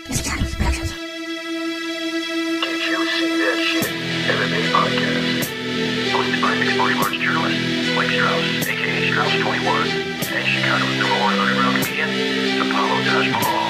Did you see that shit? MMA podcast. Hosted by mixed martial arts journalist Mike Strauss, aka Strauss.21, and Chicago's number one underground comedian, Apollo Taj Mahal.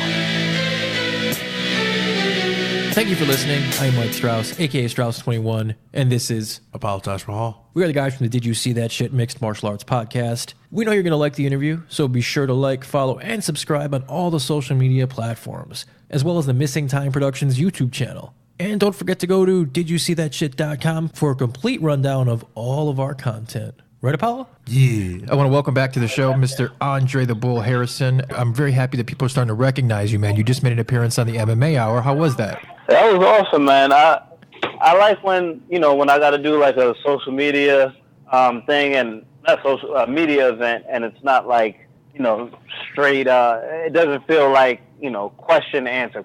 Thank you for listening. I'm Mike Strauss, aka Strauss21, and this is Apollo Taj Mahal. We are the guys from the Did You See That Shit Mixed Martial Arts podcast. We know you're going to like the interview, so be sure to like, follow, and subscribe on all the social media platforms, as well as the Missing Time Productions YouTube channel. And don't forget to go to didyousseethatshit.com for a complete rundown of all of our content. Right, Apollo? Yeah. I want to welcome back to the show Mr. Andre the Bull Harrison. I'm very happy that people are starting to recognize you, man. You just made an appearance on the MMA Hour. How was that? That was awesome, man. I like when I got to do like a social media thing, and not social media event, and it's not like straight. It doesn't feel like question answer.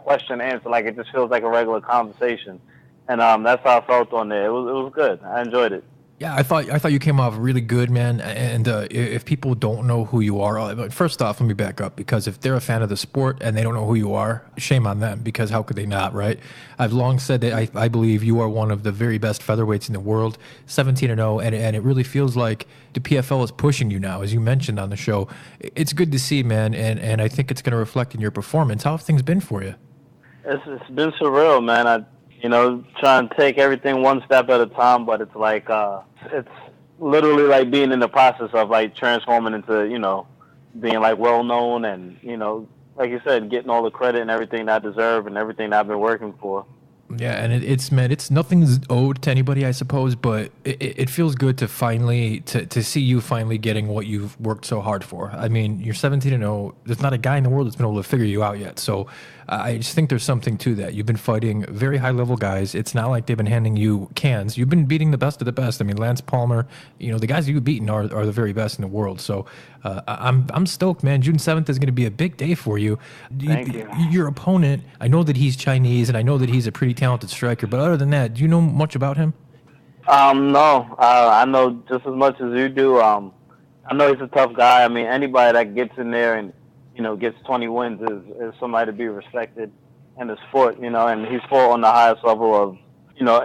Like it just feels like a regular conversation, and that's how I felt on there. It was good. I enjoyed it. Yeah, I thought you came off really good, man. And if people don't know who you are, first off, let me back up, because if they're a fan of the sport and they don't know who you are, shame on them, because how could they not, right? I've long said that I believe you are one of the very best featherweights in the world, 17-0, and it really feels like the PFL is pushing you now, as you mentioned on the show. It's good to see, man, and I think it's going to reflect in your performance. How have things been for you? It's been surreal, man. Trying to take everything one step at a time, but it's like it's literally like being in the process of like transforming into being like well known, and like you said, getting all the credit and everything I deserve and everything I've been working for. Yeah, and it's nothing's owed to anybody, I suppose, but it feels good to finally to see you finally getting what you've worked so hard for. I mean, you're 17-0. There's not a guy in the world that's been able to figure you out yet. So I just think there's something to that. You've been fighting very high level guys. It's not like they've been handing you cans. You've been beating the best of the best. I mean, Lance Palmer, the guys you've beaten are the very best in the world. So I'm stoked, man. June 7th is going to be a big day for you. Thank you. Your opponent, I know that he's Chinese, and I know that he's a pretty talented striker, but other than that, do you know much about him? No. I know just as much as you do. I know he's a tough guy. I mean, anybody that gets in there and gets 20 wins is somebody to be respected in the sport, and he's fought on the highest level of,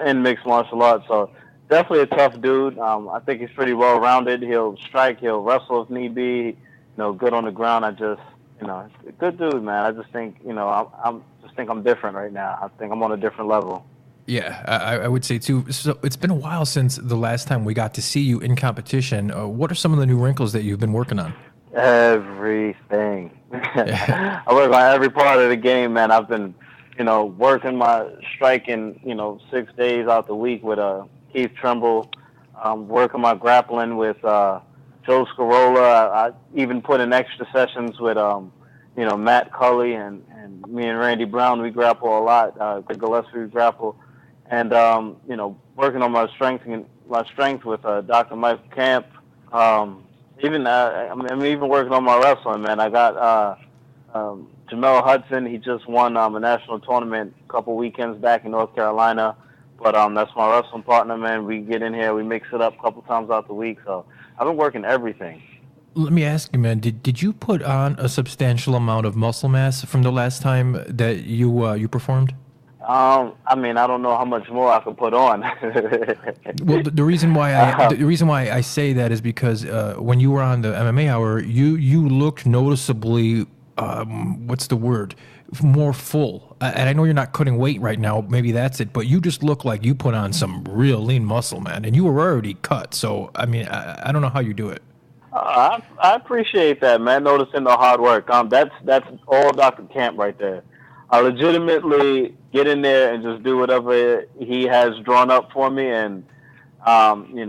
in mixed martial arts. So definitely a tough dude. I think he's pretty well-rounded. He'll strike, he'll wrestle if need be, good on the ground. A good dude, man. I just think, I'm different right now. I think I'm on a different level. Yeah, I would say too. So it's been a while since the last time we got to see you in competition. What are some of the new wrinkles that you've been working on? Everything. I work on every part of the game, man. I've been, working my striking, 6 days out the week with Keith Trimble, working my grappling with Joe Scarola. I even put in extra sessions with, Matt Cully and me and Randy Brown. We grapple a lot. The Gillespie we grapple, and working on my strength with Dr. Michael Camp. I'm even working on my wrestling, man. I got Jamel Hudson. He just won a national tournament a couple weekends back in North Carolina. But that's my wrestling partner, man. We get in here, we mix it up a couple times out the week. So I've been working everything. Let me ask you, man, did you put on a substantial amount of muscle mass from the last time that you performed? I don't know how much more I could put on. Well, the reason why I say that is because when you were on the MMA Hour, you looked noticeably more full. And I know you're not cutting weight right now. Maybe that's it. But you just look like you put on some real lean muscle, man. And you were already cut. So I don't know how you do it. I appreciate that, man. Noticing the hard work. That's all Dr. Camp right there. I legitimately get in there and just do whatever he has drawn up for me. And, when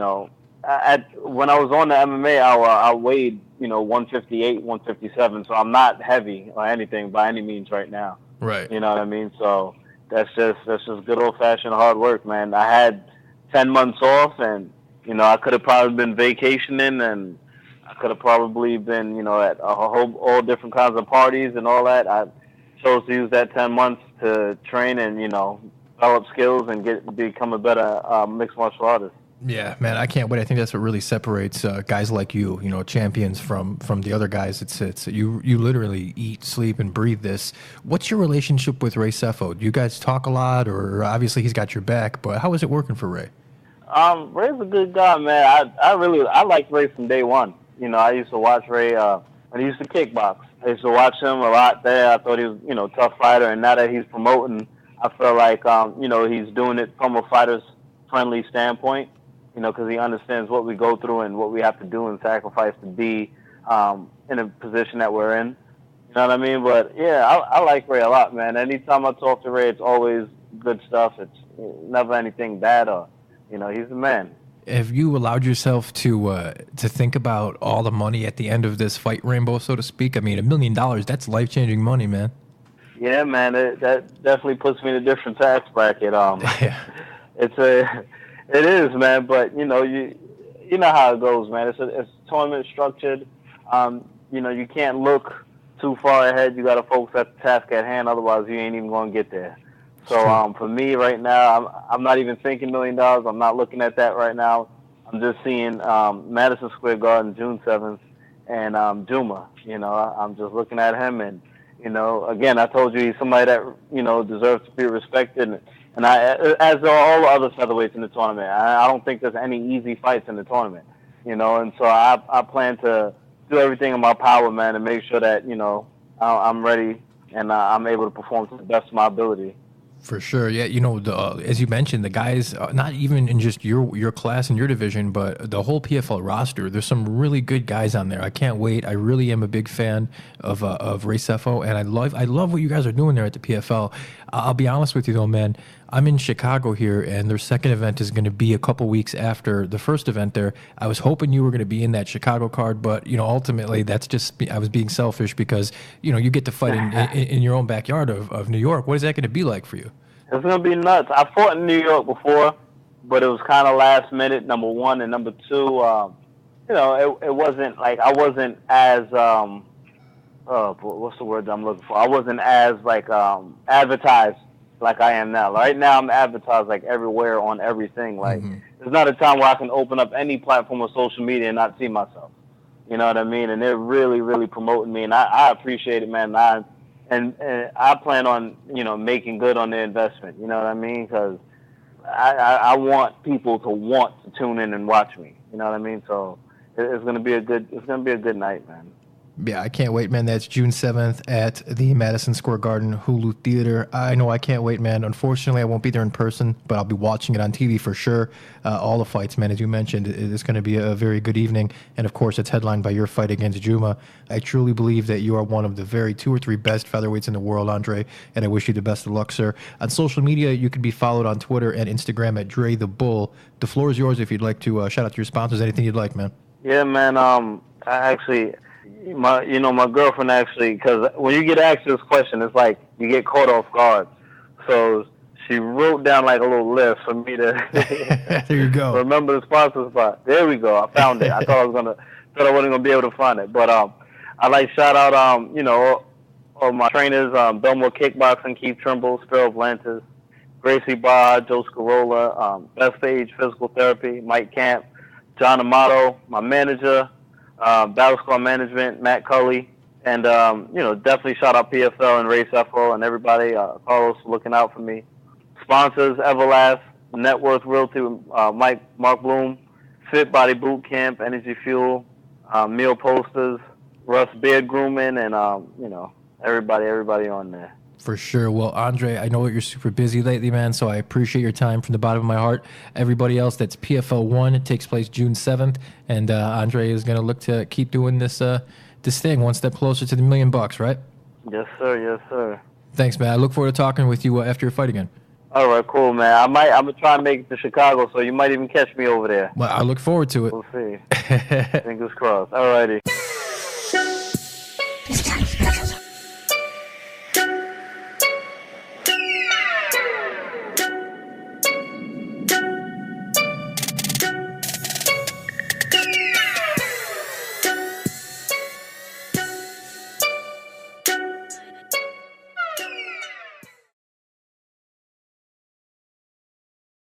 I was on the MMA Hour, I weighed, 158, 157. So I'm not heavy or anything by any means right now. Right. You know what I mean? So that's just good old-fashioned hard work, man. I had 10 months off, and, I could have probably been vacationing, and I could have probably been, at all different kinds of parties and all that. I chose to use that 10 months to train and, develop skills and become a better mixed martial artist. Yeah, man, I can't wait. I think that's what really separates guys like you, champions from the other guys. It's you literally eat, sleep, and breathe this. What's your relationship with Ray Sefo? Do you guys talk a lot, or obviously he's got your back, but how is it working for Ray? Ray's a good guy, man. I liked Ray from day one. I used to watch Ray when he used to kickbox. I used to watch him a lot there. I thought he was, a tough fighter, and now that he's promoting, I feel like, he's doing it from a fighter's friendly standpoint, because he understands what we go through and what we have to do and sacrifice to be in a position that we're in. You know what I mean? But, yeah, I like Ray a lot, man. Anytime I talk to Ray, it's always good stuff. It's never anything bad or, he's the man. Have you allowed yourself to think about all the money at the end of this fight rainbow, so to speak? I mean, $1 million, that's life-changing money, man. Yeah, man, that definitely puts me in a different tax bracket. Yeah. It is, man, but you know how it goes, man. It's tournament structured. You can't look too far ahead. You got to focus at the task at hand, otherwise you ain't even going to get there. So for me right now, I'm not even thinking $1 million. I'm not looking at that right now. I'm just seeing Madison Square Garden June 7th and Juma. I'm just looking at him, and again, I told you he's somebody that deserves to be respected. And as are all the other featherweights in the tournament. I don't think there's any easy fights in the tournament, and so I plan to do everything in my power, man, and make sure that I'm ready and I'm able to perform to the best of my ability. For sure, yeah. As you mentioned, the guys, not even in just your class and your division, but the whole PFL roster. There's some really good guys on there. I can't wait. I really am a big fan of Ray Sefo, and I love what you guys are doing there at the PFL. I'll be honest with you though, man. I'm in Chicago here, and their second event is going to be a couple weeks after the first event there. I was hoping you were going to be in that Chicago card, but ultimately that's just I was being selfish because you get to fight in your own backyard of New York. What is that going to be like for you? It's going to be nuts. I fought in New York before, but it was kind of last minute, number one, and number two, it wasn't like I wasn't as what's the word I'm looking for? I wasn't as advertised like I am now. Right now, I'm advertised like everywhere on everything. Like there's not a time where I can open up any platform of social media and not see myself. You know what I mean? And they're really, really promoting me, and I appreciate it, man. And I plan on making good on their investment. You know what I mean? Because I want people to want to tune in and watch me. You know what I mean? So it's gonna be a good night, man. Yeah, I can't wait, man. That's June 7th at the Madison Square Garden Hulu Theater. I know I can't wait, man. Unfortunately, I won't be there in person, but I'll be watching it on TV for sure. All the fights, man, as you mentioned, it's going to be a very good evening. And, of course, it's headlined by your fight against Juma. I truly believe that you are one of the very 2 or 3 best featherweights in the world, Andre, and I wish you the best of luck, sir. On social media, you can be followed on Twitter and Instagram at Dre the Bull. The floor is yours if you'd like to shout out to your sponsors, anything you'd like, man. Yeah, man. My girlfriend actually, because when you get asked this question, it's like you get caught off guard. So she wrote down like a little list for me to there you go. Remember the sponsor spot. There we go. I found it. I thought I wasn't gonna be able to find it, but I like shout out all my trainers, Belmore Kickboxing, Keith Trimble, Sparrow Blantis, Gracie Barr, Joe Scarola, Best Stage Physical Therapy, Mike Camp, John Amato, my manager. Battle Squad Management, Matt Cully, and definitely shout out PFL and Ray Sefo and everybody. Carlos looking out for me. Sponsors: Everlast, Net Worth Realty, Mark Bloom, Fit Body Boot Camp, Energy Fuel, Meal Posters, Russ Beard Grooming, and everybody on there. For sure. Well, Andre, I know that you're super busy lately, man, so I appreciate your time from the bottom of my heart. Everybody else, that's PFL 1. It takes place June 7th, and Andre is going to look to keep doing this thing one step closer to the $1 million, right? Yes, sir. Yes, sir. Thanks, man. I look forward to talking with you after your fight again. All right, cool, man. I'm going to try and make it to Chicago, so you might even catch me over there. Well, I look forward to it. We'll see. Fingers crossed. All righty.